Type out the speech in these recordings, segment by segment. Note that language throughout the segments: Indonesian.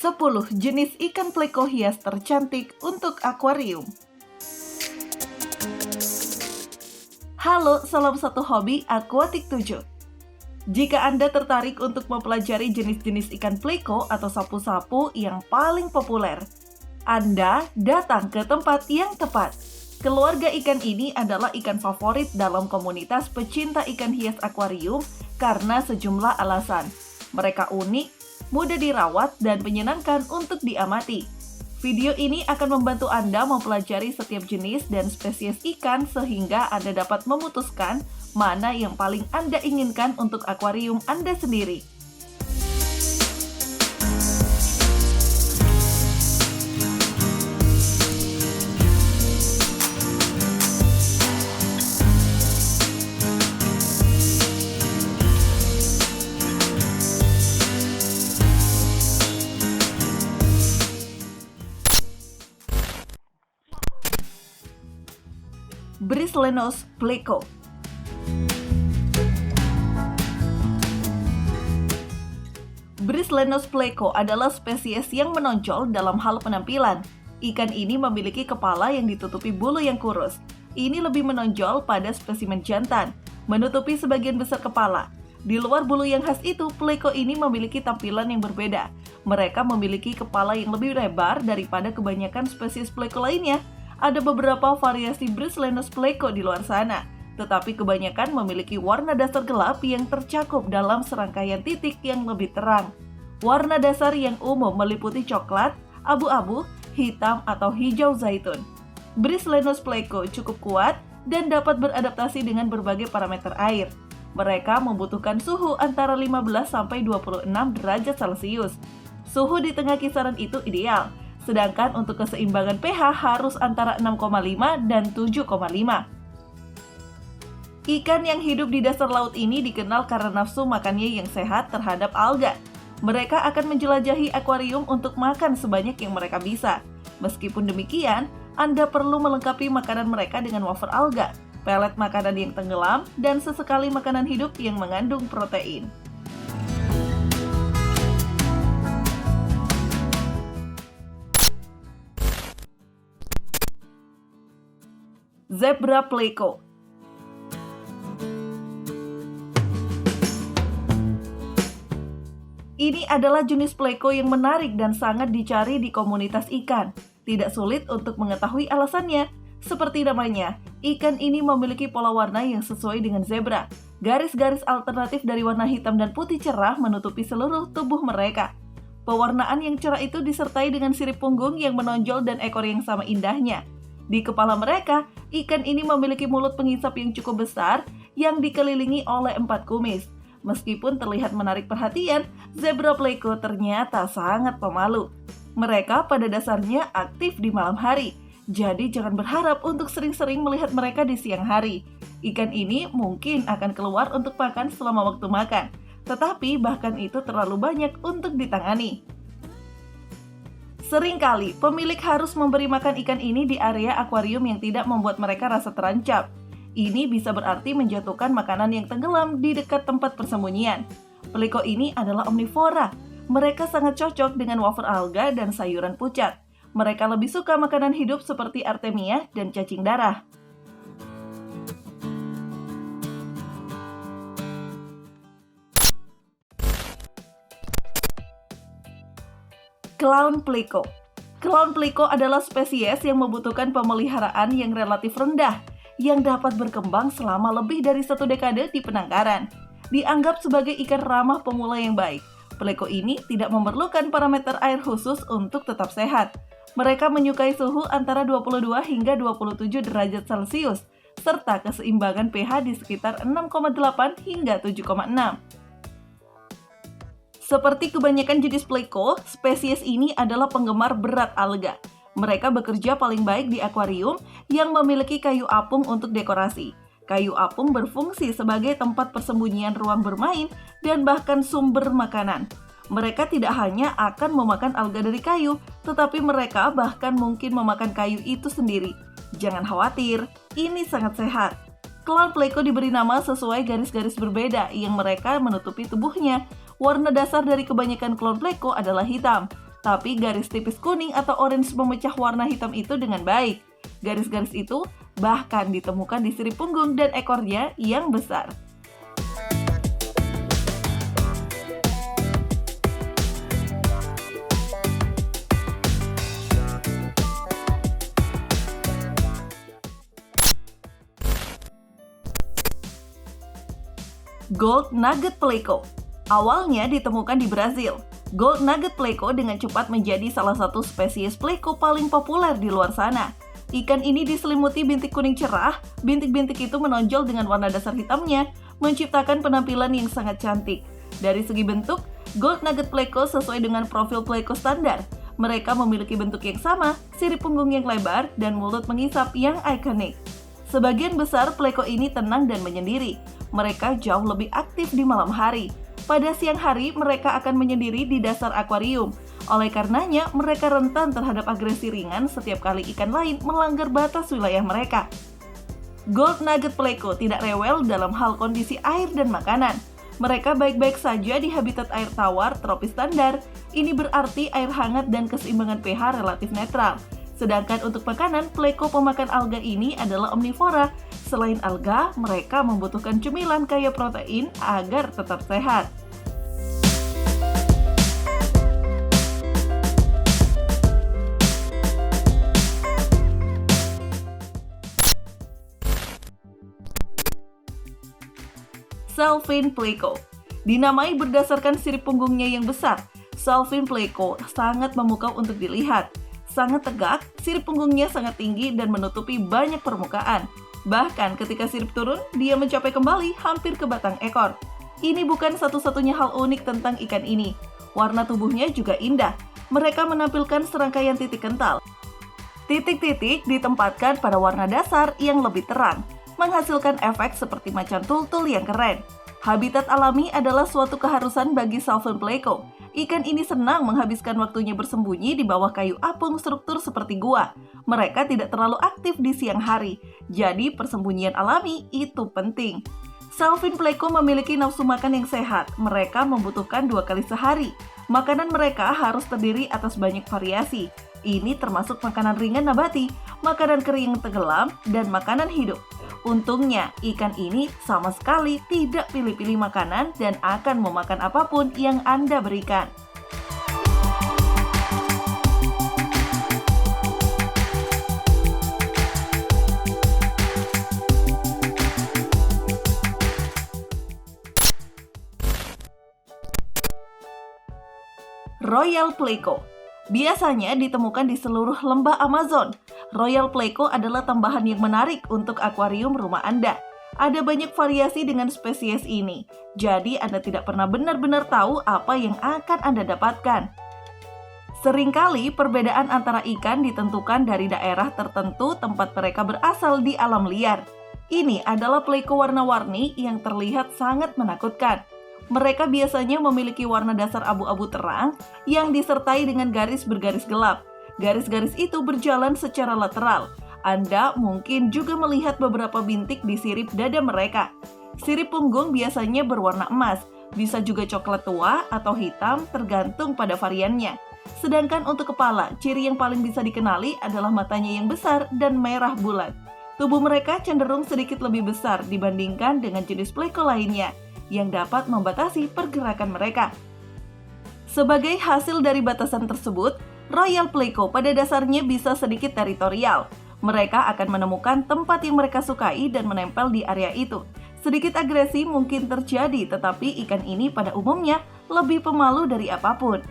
10 jenis ikan pleko hias tercantik untuk akuarium. Halo, salam satu hobi Aquatic 7. Jika Anda tertarik untuk mempelajari jenis-jenis ikan pleko atau sapu-sapu yang paling populer, Anda datang ke tempat yang tepat. Keluarga ikan ini adalah ikan favorit dalam komunitas pecinta ikan hias akuarium karena sejumlah alasan. Mereka unik, mudah dirawat, dan menyenangkan untuk diamati. Video ini akan membantu Anda mempelajari setiap jenis dan spesies ikan sehingga Anda dapat memutuskan mana yang paling Anda inginkan untuk akuarium Anda sendiri. Brislenus pleko. Brislenus pleko adalah spesies yang menonjol dalam hal penampilan. Ikan ini memiliki kepala yang ditutupi bulu yang kurus. Ini lebih menonjol pada spesimen jantan, menutupi sebagian besar kepala. Di luar bulu yang khas itu, pleko ini memiliki tampilan yang berbeda. Mereka memiliki kepala yang lebih lebar daripada kebanyakan spesies pleko lainnya. Ada beberapa variasi Brislenus pleko di luar sana, tetapi kebanyakan memiliki warna dasar gelap yang tercakup dalam serangkaian titik yang lebih terang. Warna dasar yang umum meliputi coklat, abu-abu, hitam, atau hijau zaitun. Brislenus pleko cukup kuat dan dapat beradaptasi dengan berbagai parameter air. Mereka membutuhkan suhu antara 15-26 derajat Celcius. Suhu di tengah kisaran itu ideal. Sedangkan untuk keseimbangan pH harus antara 6,5 dan 7,5. Ikan yang hidup di dasar laut ini dikenal karena nafsu makannya yang sehat terhadap alga. Mereka akan menjelajahi akuarium untuk makan sebanyak yang mereka bisa. Meskipun demikian, Anda perlu melengkapi makanan mereka dengan wafer alga, pelet makanan yang tenggelam, dan sesekali makanan hidup yang mengandung protein. Zebra pleko. Ini adalah jenis pleko yang menarik dan sangat dicari di komunitas ikan. Tidak sulit untuk mengetahui alasannya. Seperti namanya, ikan ini memiliki pola warna yang sesuai dengan zebra. Garis-garis alternatif dari warna hitam dan putih cerah menutupi seluruh tubuh mereka. Pewarnaan yang cerah itu disertai dengan sirip punggung yang menonjol dan ekor yang sama indahnya. Di kepala mereka, ikan ini memiliki mulut pengisap yang cukup besar yang dikelilingi oleh 4 kumis. Meskipun terlihat menarik perhatian, zebra pleko ternyata sangat pemalu. Mereka pada dasarnya aktif di malam hari, jadi jangan berharap untuk sering-sering melihat mereka di siang hari. Ikan ini mungkin akan keluar untuk makan selama waktu makan, tetapi bahkan itu terlalu banyak untuk ditangani. Seringkali, pemilik harus memberi makan ikan ini di area akuarium yang tidak membuat mereka rasa terancam. Ini bisa berarti menjatuhkan makanan yang tenggelam di dekat tempat persembunyian. Pleko ini adalah omnivora. Mereka sangat cocok dengan wafer alga dan sayuran pucat. Mereka lebih suka makanan hidup seperti artemia dan cacing darah. Clown pleko. Clown pleko adalah spesies yang membutuhkan pemeliharaan yang relatif rendah, yang dapat berkembang selama lebih dari 1 dekade di penangkaran. Dianggap sebagai ikan ramah pemula yang baik, pleko ini tidak memerlukan parameter air khusus untuk tetap sehat. Mereka menyukai suhu antara 22 hingga 27 derajat Celcius, serta keseimbangan pH di sekitar 6,8 hingga 7,6. Seperti kebanyakan jenis pleko, spesies ini adalah penggemar berat alga. Mereka bekerja paling baik di akuarium yang memiliki kayu apung untuk dekorasi. Kayu apung berfungsi sebagai tempat persembunyian ruang bermain dan bahkan sumber makanan. Mereka tidak hanya akan memakan alga dari kayu, tetapi mereka bahkan mungkin memakan kayu itu sendiri. Jangan khawatir, ini sangat sehat. Clown pleko diberi nama sesuai garis-garis berbeda yang mereka menutupi tubuhnya. Warna dasar dari kebanyakan clown pleko adalah hitam. tapi garis tipis kuning atau orange memecah warna hitam itu dengan baik. Garis-garis itu bahkan ditemukan di sirip punggung dan ekornya yang besar. Gold Nugget Pleco. Awalnya ditemukan di Brazil, Gold Nugget Pleco dengan cepat menjadi salah satu spesies pleco paling populer di luar sana. Ikan ini diselimuti bintik kuning cerah, bintik-bintik itu menonjol dengan warna dasar hitamnya, menciptakan penampilan yang sangat cantik. Dari segi bentuk, Gold Nugget Pleco sesuai dengan profil pleco standar. Mereka memiliki bentuk yang sama, sirip punggung yang lebar, dan mulut mengisap yang ikonik. Sebagian besar pleco ini tenang dan menyendiri. Mereka jauh lebih aktif di malam hari. Pada siang hari, mereka akan menyendiri di dasar akuarium. Oleh karenanya, mereka rentan terhadap agresi ringan setiap kali ikan lain melanggar batas wilayah mereka. Gold Nugget Pleco tidak rewel dalam hal kondisi air dan makanan. Mereka baik-baik saja di habitat air tawar tropis standar. Ini berarti air hangat dan keseimbangan pH relatif netral. Sedangkan untuk makanan, pleco pemakan alga ini adalah omnivora. Selain alga, mereka membutuhkan cemilan kaya protein agar tetap sehat. Sailfin Pleco. Dinamai berdasarkan sirip punggungnya yang besar, Sailfin Pleco sangat memukau untuk dilihat. Sangat tegak, sirip punggungnya sangat tinggi dan menutupi banyak permukaan. Bahkan ketika sirip turun, dia mencapai kembali hampir ke batang ekor. Ini bukan satu-satunya hal unik tentang ikan ini. Warna tubuhnya juga indah. Mereka menampilkan serangkaian titik kental. Titik-titik ditempatkan pada warna dasar yang lebih terang, menghasilkan efek seperti macan tultul yang keren. Habitat alami adalah suatu keharusan bagi Sailfin Pleco. Ikan ini senang menghabiskan waktunya bersembunyi di bawah kayu apung struktur seperti gua. Mereka tidak terlalu aktif di siang hari, jadi persembunyian alami itu penting. Sailfin Pleco memiliki nafsu makan yang sehat. Mereka membutuhkan 2 kali sehari. Makanan mereka harus terdiri atas banyak variasi. Ini termasuk makanan ringan nabati, makanan kering yang tenggelam, dan makanan hidup. Untungnya, ikan ini sama sekali tidak pilih-pilih makanan dan akan memakan apapun yang Anda berikan. Royal Pleco. Biasanya ditemukan di seluruh lembah Amazon. Royal Pleco adalah tambahan yang menarik untuk akuarium rumah Anda. Ada banyak variasi dengan spesies ini, jadi Anda tidak pernah benar-benar tahu apa yang akan Anda dapatkan. Seringkali perbedaan antara ikan ditentukan dari daerah tertentu tempat mereka berasal di alam liar. Ini adalah Pleco warna-warni yang terlihat sangat menakutkan. Mereka biasanya memiliki warna dasar abu-abu terang yang disertai dengan garis bergaris gelap. Garis-garis itu berjalan secara lateral. Anda mungkin juga melihat beberapa bintik di sirip dada mereka. Sirip punggung biasanya berwarna emas, bisa juga coklat tua atau hitam tergantung pada variannya. Sedangkan untuk kepala, ciri yang paling bisa dikenali adalah matanya yang besar dan merah bulat. Tubuh mereka cenderung sedikit lebih besar dibandingkan dengan jenis Pleco lainnya, yang dapat membatasi pergerakan mereka. Sebagai hasil dari batasan tersebut, Royal Pleco pada dasarnya bisa sedikit teritorial. Mereka akan menemukan tempat yang mereka sukai dan menempel di area itu. Sedikit agresi mungkin terjadi, tetapi ikan ini pada umumnya lebih pemalu dari apapun.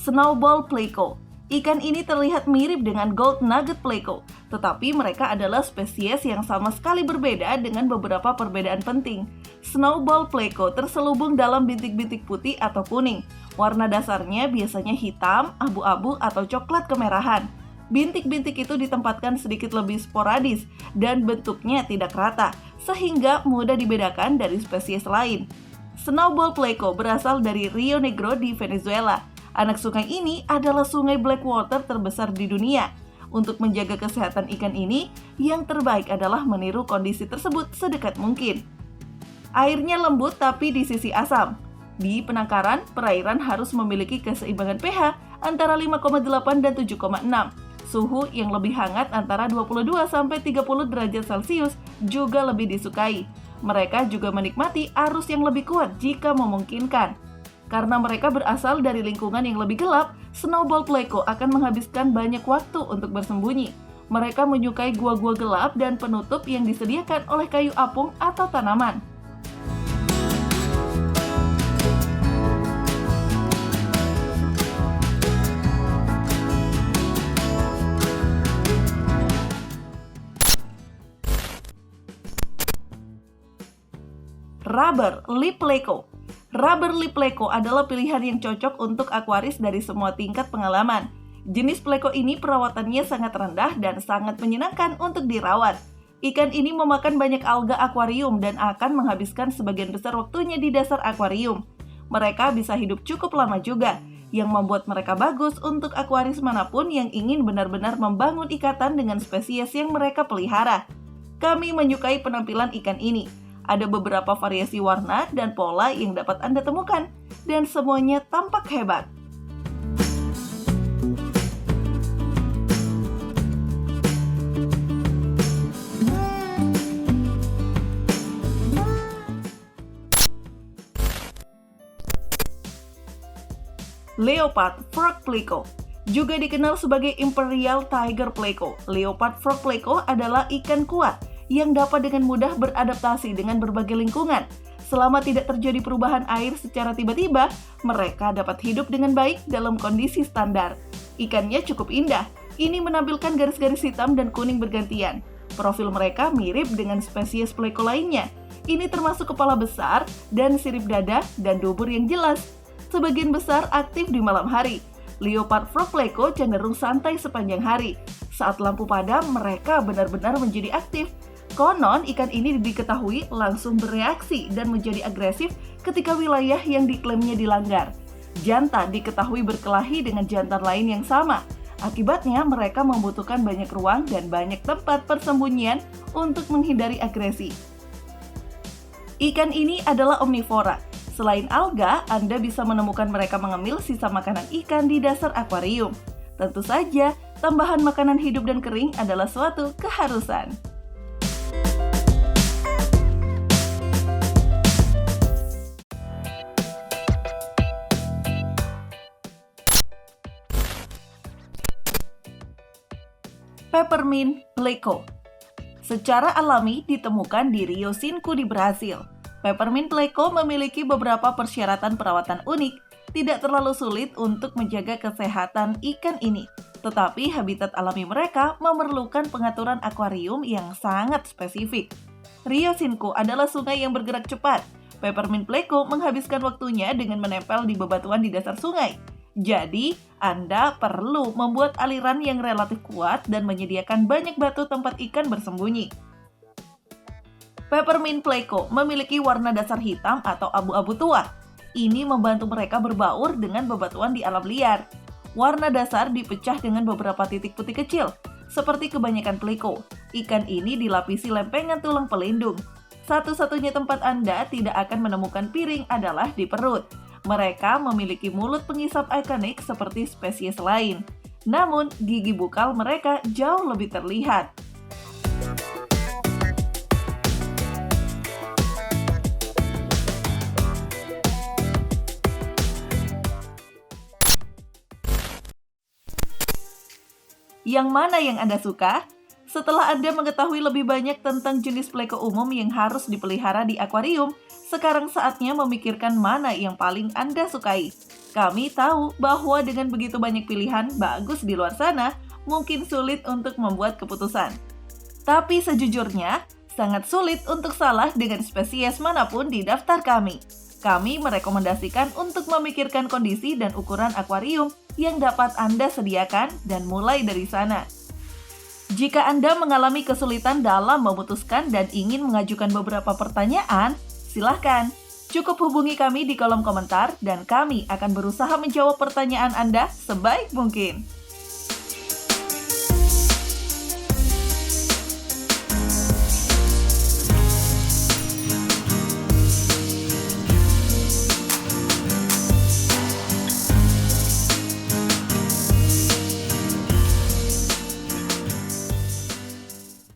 Snowball Pleco. Ikan ini terlihat mirip dengan Gold Nugget Pleco, tetapi mereka adalah spesies yang sama sekali berbeda dengan beberapa perbedaan penting. Snowball Pleco terselubung dalam bintik-bintik putih atau kuning. Warna dasarnya biasanya hitam, abu-abu, atau coklat kemerahan. Bintik-bintik itu ditempatkan sedikit lebih sporadis dan bentuknya tidak rata, sehingga mudah dibedakan dari spesies lain. Snowball Pleco berasal dari Rio Negro di Venezuela. Anak sungai ini adalah sungai Blackwater terbesar di dunia. Untuk menjaga kesehatan ikan ini, yang terbaik adalah meniru kondisi tersebut sedekat mungkin. Airnya lembut tapi di sisi asam. Di penangkaran, perairan harus memiliki keseimbangan pH antara 5,8 dan 7,6. Suhu yang lebih hangat antara 22-30 derajat Celcius juga lebih disukai. Mereka juga menikmati arus yang lebih kuat jika memungkinkan. Karena mereka berasal dari lingkungan yang lebih gelap, Snowball Pleco akan menghabiskan banyak waktu untuk bersembunyi. Mereka menyukai gua-gua gelap dan penutup yang disediakan oleh kayu apung atau tanaman. Rubber Lip Pleco. Rubber Lip Pleco adalah pilihan yang cocok untuk akuaris dari semua tingkat pengalaman. Jenis Pleco ini perawatannya sangat rendah dan sangat menyenangkan untuk dirawat. Ikan ini memakan banyak alga akuarium dan akan menghabiskan sebagian besar waktunya di dasar akuarium. Mereka bisa hidup cukup lama juga, yang membuat mereka bagus untuk akuaris manapun yang ingin benar-benar membangun ikatan dengan spesies yang mereka pelihara. Kami menyukai penampilan ikan ini. Ada beberapa variasi warna dan pola yang dapat Anda temukan, dan semuanya tampak hebat. Leopard Frog Pleco. Juga dikenal sebagai Imperial Tiger Pleco, Leopard Frog Pleco adalah ikan kuat yang dapat dengan mudah beradaptasi dengan berbagai lingkungan. Selama tidak terjadi perubahan air secara tiba-tiba, mereka dapat hidup dengan baik dalam kondisi standar. Ikannya cukup indah. Ini menampilkan garis-garis hitam dan kuning bergantian. Profil mereka mirip dengan spesies Pleco lainnya. Ini termasuk kepala besar dan sirip dada dan dubur yang jelas. Sebagian besar aktif di malam hari. Leopard Frog Pleco cenderung santai sepanjang hari. Saat lampu padam, mereka benar-benar menjadi aktif. Konon, ikan ini diketahui langsung bereaksi dan menjadi agresif ketika wilayah yang diklaimnya dilanggar. Jantan diketahui berkelahi dengan jantan lain yang sama. Akibatnya, mereka membutuhkan banyak ruang dan banyak tempat persembunyian untuk menghindari agresi. Ikan ini adalah omnivora. Selain alga, Anda bisa menemukan mereka mengemil sisa makanan ikan di dasar akuarium. Tentu saja, tambahan makanan hidup dan kering adalah suatu keharusan. Peppermint Pleco. Secara alami ditemukan di Rio Cinco di Brasil. Peppermint Pleco memiliki beberapa persyaratan perawatan unik, tidak terlalu sulit untuk menjaga kesehatan ikan ini. Tetapi habitat alami mereka memerlukan pengaturan akuarium yang sangat spesifik. Rio Cinco adalah sungai yang bergerak cepat. Peppermint Pleco menghabiskan waktunya dengan menempel di bebatuan di dasar sungai. Jadi, Anda perlu membuat aliran yang relatif kuat dan menyediakan banyak batu tempat ikan bersembunyi. Peppermint Pleco memiliki warna dasar hitam atau abu-abu tua. Ini membantu mereka berbaur dengan bebatuan di alam liar. Warna dasar dipecah dengan beberapa titik putih kecil, seperti kebanyakan Pleco. Ikan ini dilapisi lempengan tulang pelindung. Satu-satunya tempat Anda tidak akan menemukan piring adalah di perut. Mereka memiliki mulut pengisap ikonik seperti spesies lain. Namun, gigi bukal mereka jauh lebih terlihat. Yang mana yang Anda suka? Setelah Anda mengetahui lebih banyak tentang jenis Pleco umum yang harus dipelihara di akuarium, sekarang saatnya memikirkan mana yang paling Anda sukai. Kami tahu bahwa dengan begitu banyak pilihan bagus di luar sana, mungkin sulit untuk membuat keputusan. Tapi sejujurnya, sangat sulit untuk salah dengan spesies manapun di daftar kami. Kami merekomendasikan untuk memikirkan kondisi dan ukuran akuarium yang dapat Anda sediakan dan mulai dari sana. Jika Anda mengalami kesulitan dalam memutuskan dan ingin mengajukan beberapa pertanyaan, silahkan. Cukup hubungi kami di kolom komentar dan kami akan berusaha menjawab pertanyaan Anda sebaik mungkin.